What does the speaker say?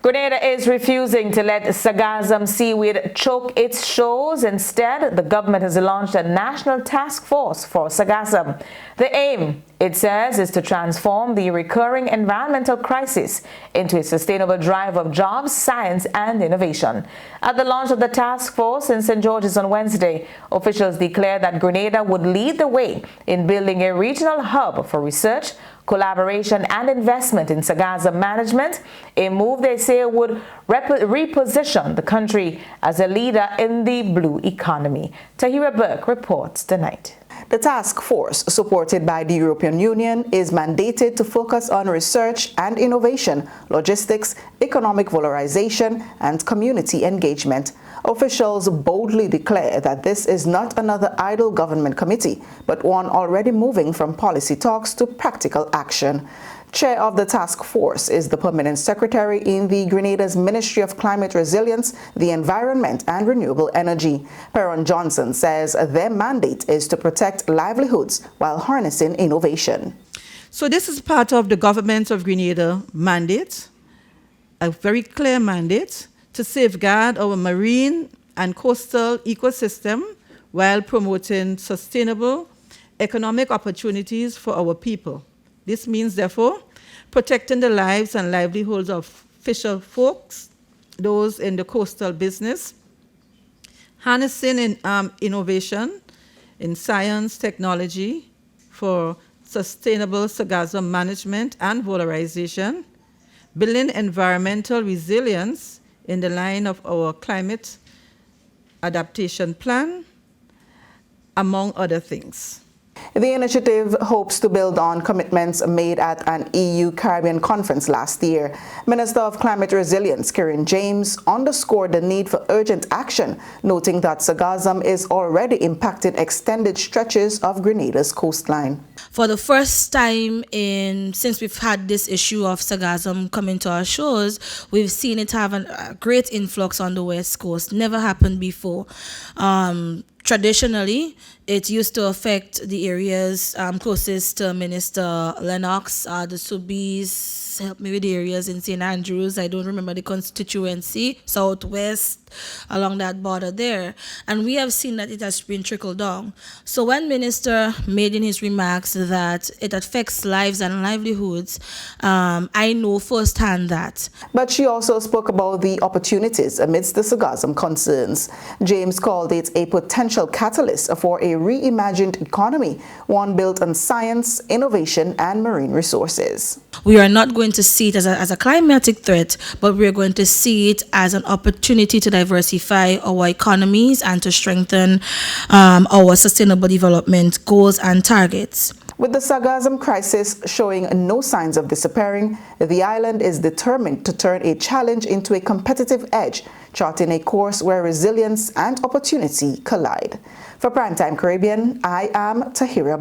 Grenada is refusing to let sargassum seaweed choke its shores. Instead, the government has launched a national task force for sargassum. The aim, it says, is to transform the recurring environmental crisis into a sustainable drive of jobs, science, and innovation. At the launch of the task force in St. George's on Wednesday, officials declared that Grenada would lead the way in building a regional hub for research, collaboration, and investment in sargassum management, a move they say would reposition the country as a leader in the blue economy. Tahira Burke reports tonight. The task force, supported by the European Union, is mandated to focus on research and innovation, logistics, economic valorization, and community engagement. Officials boldly declare that this is not another idle government committee, but one already moving from policy talks to practical action. Chair of the task force is the permanent secretary in the Grenada's Ministry of Climate Resilience, the Environment and Renewable Energy. Perron Johnson says their mandate is to protect livelihoods while harnessing innovation. So this is part of the government of Grenada mandate, a very clear mandate to safeguard our marine and coastal ecosystem while promoting sustainable economic opportunities for our people. This means, therefore, protecting the lives and livelihoods of fisher folks, those in the coastal business, harnessing innovation in science, technology for sustainable sargassum management and valorization, building environmental resilience in the line of our climate adaptation plan, among other things. The initiative hopes to build on commitments made at an EU-Caribbean conference last year. Minister of Climate Resilience, Karen James, underscored the need for urgent action, noting that sargassum is already impacting extended stretches of Grenada's coastline. For the first time since we've had this issue of sargassum coming to our shores, we've seen it have a great influx on the west coast. Never happened before. Traditionally, it used to affect the areas closest to Minister Lennox, the Subis, help me with the areas in St. Andrews. I don't remember the constituency, southwest, along that border there. And we have seen that it has been trickled down. So when Minister made in his remarks that it affects lives and livelihoods, I know firsthand that. But she also spoke about the opportunities amidst the sargassum concerns. James called it a potential catalyst for a reimagined economy, one built on science, innovation, and marine resources. We are not going to see it as a climatic threat, but we are going to see it as an opportunity to diversify our economies and to strengthen our sustainable development goals and targets. With the sargassum crisis showing no signs of disappearing, the island is determined to turn a challenge into a competitive edge, charting a course where resilience and opportunity collide. For Primetime Caribbean, I am Tahira Burke.